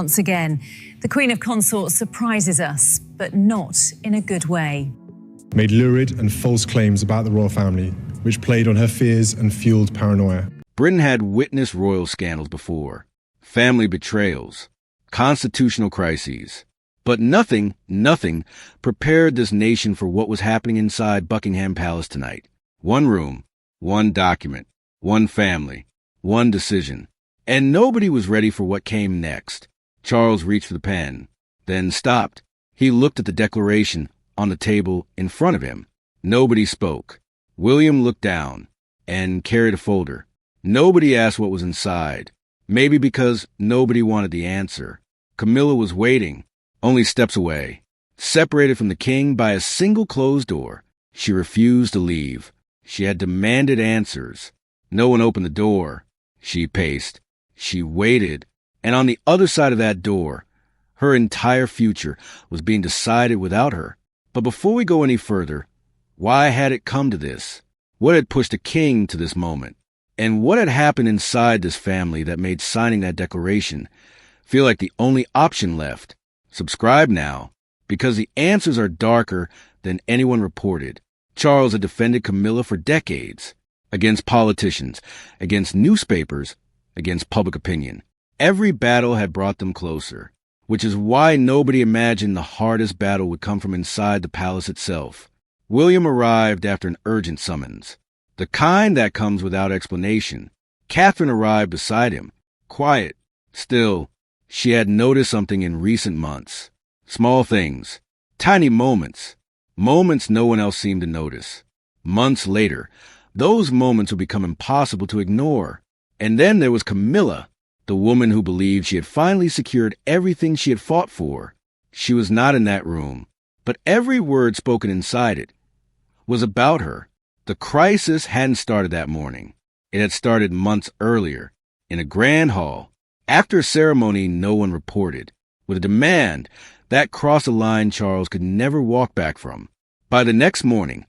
Once again, the Queen of Consorts surprises us, but not in a good way. Made lurid and false claims about the royal family, which played on her fears and fueled paranoia. Britain had witnessed royal scandals before, family betrayals, constitutional crises. But nothing prepared this nation for what was happening inside Buckingham Palace tonight. One room, one document, one family, one decision. And nobody was ready for what came next. Charles reached for the pen, then stopped. He looked at the declaration on the table in front of him. Nobody spoke. William looked down and carried a folder. Nobody asked what was inside, maybe because nobody wanted the answer. Camilla was waiting, only steps away, separated from the king by a single closed door. She refused to leave. She had demanded answers. No one opened the door. She paced. She waited. And on the other side of that door, her entire future was being decided without her. But before we go any further, why had it come to this? What had pushed a king to this moment? And what had happened inside this family that made signing that declaration feel like the only option left? Subscribe now, because the answers are darker than anyone reported. Charles had defended Camilla for decades, against politicians, against newspapers, against public opinion. Every battle had brought them closer, which is why nobody imagined the hardest battle would come from inside the palace itself. William arrived after an urgent summons, the kind that comes without explanation. Catherine arrived beside him, quiet, still. She had noticed something in recent months. Small things, tiny moments no one else seemed to notice. Months later, those moments would become impossible to ignore. And then there was Camilla, the woman who believed she had finally secured everything she had fought for. She was not in that room, but every word spoken inside it was about her. The crisis hadn't started that morning. It had started months earlier, in a grand hall, after a ceremony no one reported, with a demand that crossed a line Charles could never walk back from. By the next morning,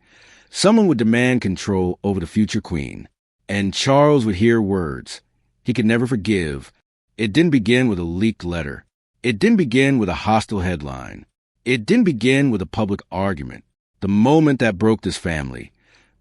someone would demand control over the future queen, and Charles would hear words he could never forgive. It didn't begin with a leaked letter. It didn't begin with a hostile headline. It didn't begin with a public argument. The moment that broke this family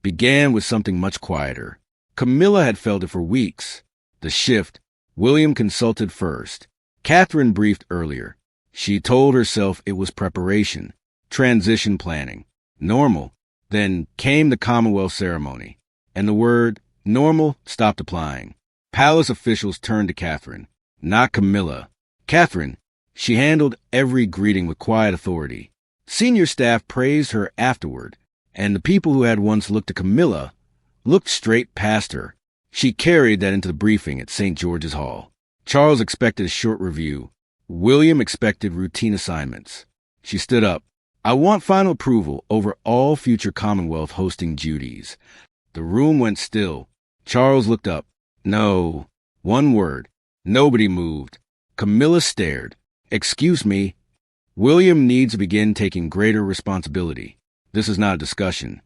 began with something much quieter. Camilla had felt it for weeks. The shift, William consulted first. Catherine briefed earlier. She told herself it was preparation, transition planning, normal. Then came the Commonwealth ceremony, and the word normal stopped applying. Palace officials turned to Catherine, not Camilla. Catherine, she handled every greeting with quiet authority. Senior staff praised her afterward, and the people who had once looked to Camilla looked straight past her. She carried that into the briefing at St. George's Hall. Charles expected a short review. William expected routine assignments. She stood up. I want final approval over all future Commonwealth hosting duties. The room went still. Charles looked up. No. One word. Nobody moved. Camilla stared. Excuse me. William needs to begin taking greater responsibility. This is not a discussion.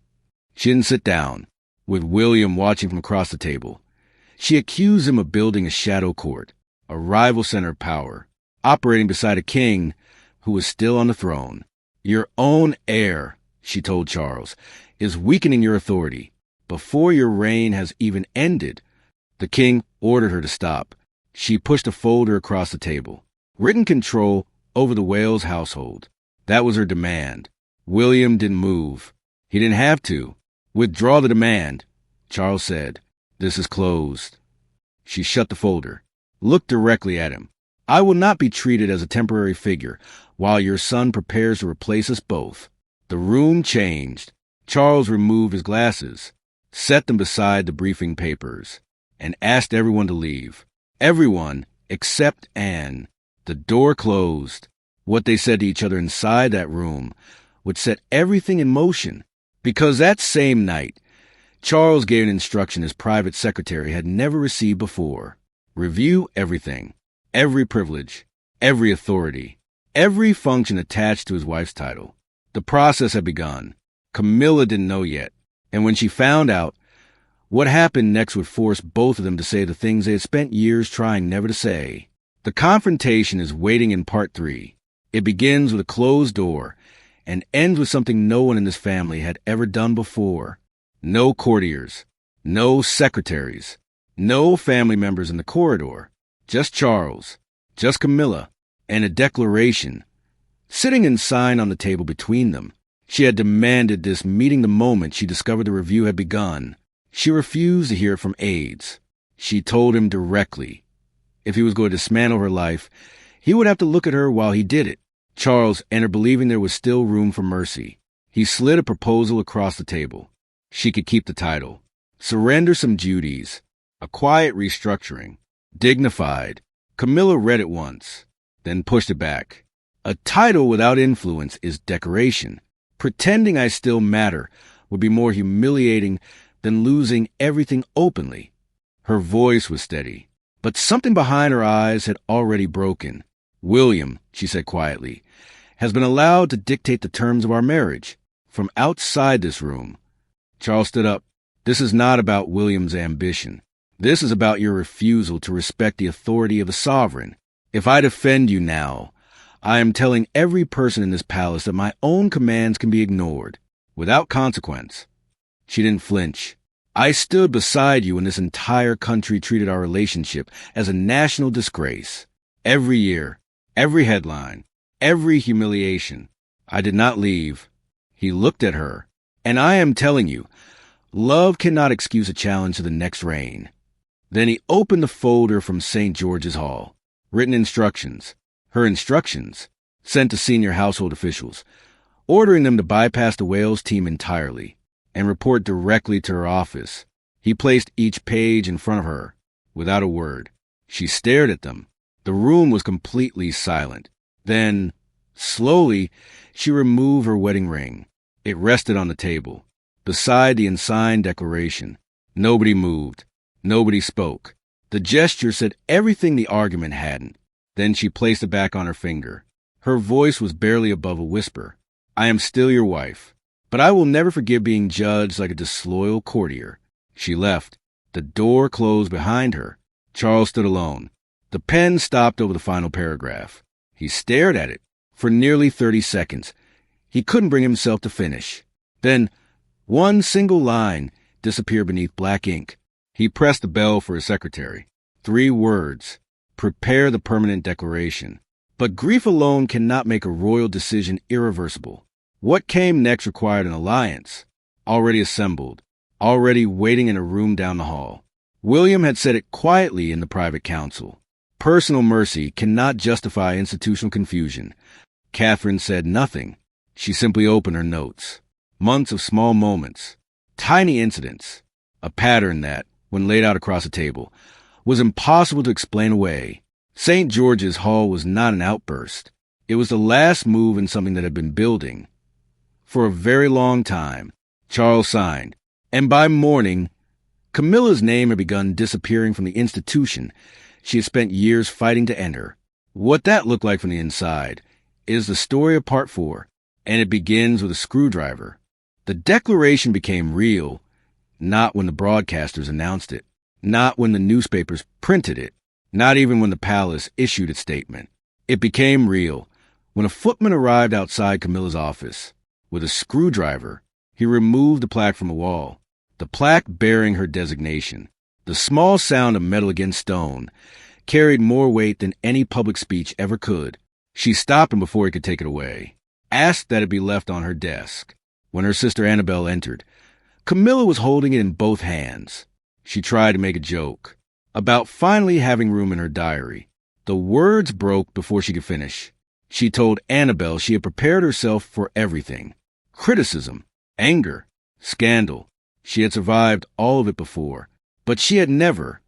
She didn't sit down, with William watching from across the table. She accused him of building a shadow court, a rival center of power, operating beside a king who was still on the throne. Your own heir, she told Charles, is weakening your authority. Before your reign has even ended, the king ordered her to stop. She pushed a folder across the table. Written control over the Wales household. That was her demand. William didn't move. He didn't have to. Withdraw the demand, Charles said. This is closed. She shut the folder, looked directly at him. I will not be treated as a temporary figure while your son prepares to replace us both. The room changed. Charles removed his glasses, set them beside the briefing papers, and asked everyone to leave. Everyone except Anne. The door closed. What they said to each other inside that room would set everything in motion, because that same night, Charles gave an instruction his private secretary had never received before. Review everything, every privilege, every authority, every function attached to his wife's title. The process had begun. Camilla didn't know yet, and when she found out, what happened next would force both of them to say the things they had spent years trying never to say. The confrontation is waiting in part 3. It begins with a closed door and ends with something no one in this family had ever done before. No courtiers, no secretaries, no family members in the corridor. Just Charles, just Camilla, and a declaration sitting and signed on the table between them. She had demanded this meeting the moment she discovered the review had begun. She refused to hear it from aides. She told him directly. If he was going to dismantle her life, he would have to look at her while he did it. Charles entered believing there was still room for mercy. He slid a proposal across the table. She could keep the title. Surrender some duties. A quiet restructuring. Dignified. Camilla read it once, then pushed it back. A title without influence is decoration. Pretending I still matter would be more humiliating than losing everything openly. Her voice was steady, but something behind her eyes had already broken. William, she said quietly, has been allowed to dictate the terms of our marriage from outside this room. Charles stood up. This is not about William's ambition. This is about your refusal to respect the authority of a sovereign. If I defend you now, I am telling every person in this palace that my own commands can be ignored, without consequence. She didn't flinch. I stood beside you when this entire country treated our relationship as a national disgrace. Every year, every headline, every humiliation. I did not leave. He looked at her. And I am telling you, love cannot excuse a challenge to the next reign. Then he opened the folder from St. George's Hall. Written instructions. Her instructions, sent to senior household officials, ordering them to bypass the Wales team entirely and report directly to her office. He placed each page in front of her, without a word. She stared at them. The room was completely silent. Then, slowly, she removed her wedding ring. It rested on the table, beside the unsigned declaration. Nobody moved. Nobody spoke. The gesture said everything the argument hadn't. Then she placed it back on her finger. Her voice was barely above a whisper. I am still your wife, but I will never forgive being judged like a disloyal courtier. She left. The door closed behind her. Charles stood alone. The pen stopped over the final paragraph. He stared at it for nearly 30 seconds. He couldn't bring himself to finish. Then, one single line disappeared beneath black ink. He pressed the bell for his secretary. 3 words. Prepare the permanent declaration. But grief alone cannot make a royal decision irreversible. What came next required an alliance, already assembled, already waiting in a room down the hall. William had said it quietly in the private council. Personal mercy cannot justify institutional confusion. Catherine said nothing. She simply opened her notes. Months of small moments, tiny incidents, a pattern that, when laid out across the table, was impossible to explain away. St. George's Hall was not an outburst. It was the last move in something that had been building. For a very long time, Charles signed, and by morning, Camilla's name had begun disappearing from the institution she had spent years fighting to enter. What that looked like from the inside is the story of part 4, and it begins with a screwdriver. The declaration became real, not when the broadcasters announced it, not when the newspapers printed it, not even when the palace issued its statement. It became real when a footman arrived outside Camilla's office. With a screwdriver, he removed the plaque from the wall, the plaque bearing her designation. The small sound of metal against stone carried more weight than any public speech ever could. She stopped him before he could take it away, asked that it be left on her desk. When her sister Annabelle entered, Camilla was holding it in both hands. She tried to make a joke about finally having room in her diary. The words broke before she could finish. She told Annabelle she had prepared herself for everything. Criticism, anger, scandal. She had survived all of it before. But she had never,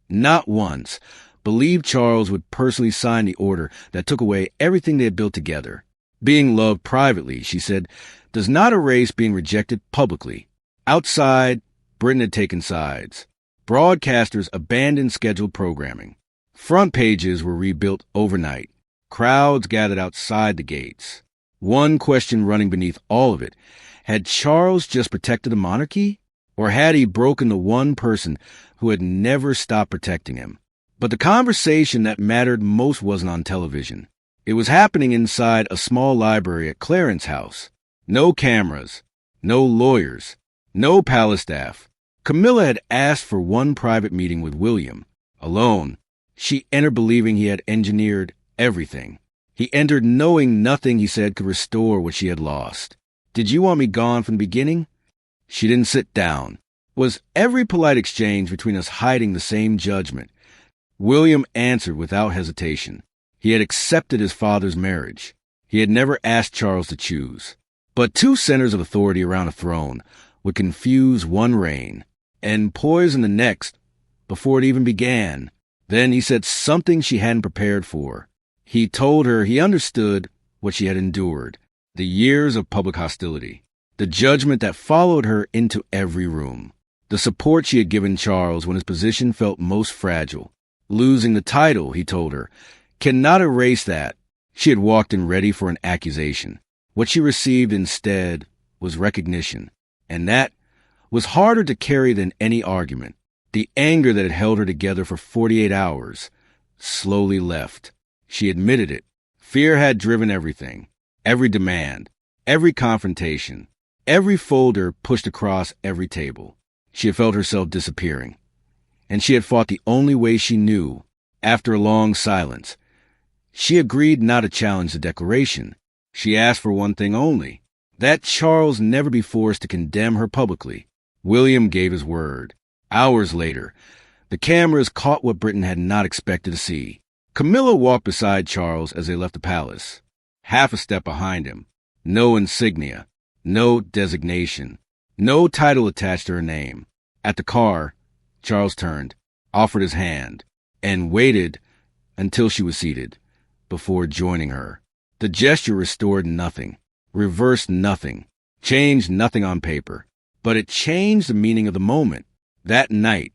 not once, believed Charles would personally sign the order that took away everything they had built together. Being loved privately, she said, does not erase being rejected publicly. Outside, Britain had taken sides. Broadcasters abandoned scheduled programming. Front pages were rebuilt overnight. Crowds gathered outside the gates. One question running beneath all of it: had Charles just protected the monarchy? Or had he broken the one person who had never stopped protecting him? But the conversation that mattered most wasn't on television. It was happening inside a small library at Clarence's house. No cameras, no lawyers, no palace staff. Camilla had asked for one private meeting with William. Alone, she entered believing he had engineered everything. He entered knowing nothing he said could restore what she had lost. Did you want me gone from the beginning? She didn't sit down. Was every polite exchange between us hiding the same judgment? William answered without hesitation. He had accepted his father's marriage. He had never asked Charles to choose. But two centers of authority around a throne would confuse one reign and poison the next before it even began. Then he said something she hadn't prepared for. He told her he understood what she had endured, the years of public hostility, the judgment that followed her into every room, the support she had given Charles when his position felt most fragile. Losing the title, he told her, cannot erase that. She had walked in ready for an accusation. What she received instead was recognition, and that was harder to carry than any argument. The anger that had held her together for 48 hours slowly left. She admitted it. Fear had driven everything, every demand, every confrontation, every folder pushed across every table. She had felt herself disappearing, and she had fought the only way she knew. After a long silence, she agreed not to challenge the declaration. She asked for one thing only, that Charles never be forced to condemn her publicly. William gave his word. Hours later, the cameras caught what Britain had not expected to see. Camilla walked beside Charles as they left the palace, half a step behind him. No insignia, no designation, no title attached to her name. At the car, Charles turned, offered his hand, and waited until she was seated before joining her. The gesture restored nothing, reversed nothing, changed nothing on paper, but it changed the meaning of the moment. That night,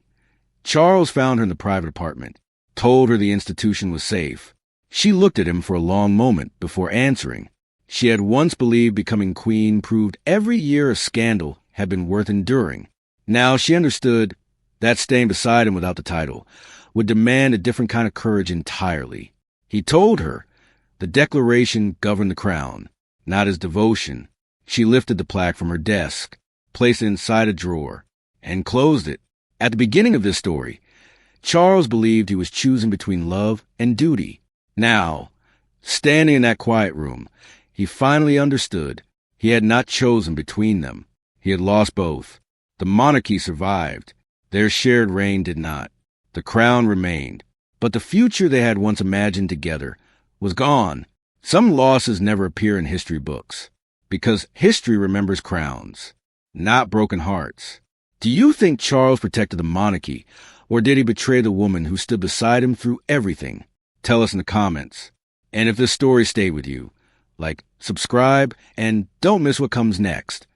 Charles found her in the private apartment, told her the institution was safe. She looked at him for a long moment before answering. She had once believed becoming queen proved every year of scandal had been worth enduring. Now she understood that staying beside him without the title would demand a different kind of courage entirely. He told her the declaration governed the crown, not his devotion. She lifted the plaque from her desk, placed it inside a drawer, and closed it. At the beginning of this story, Charles believed he was choosing between love and duty. Now, standing in that quiet room, he finally understood he had not chosen between them. He had lost both. The monarchy survived. Their shared reign did not. The crown remained. But the future they had once imagined together was gone. Some losses never appear in history books, because history remembers crowns, not broken hearts. Do you think Charles protected the monarchy, or did he betray the woman who stood beside him through everything? Tell us in the comments. And if this story stayed with you, like, subscribe, and don't miss what comes next.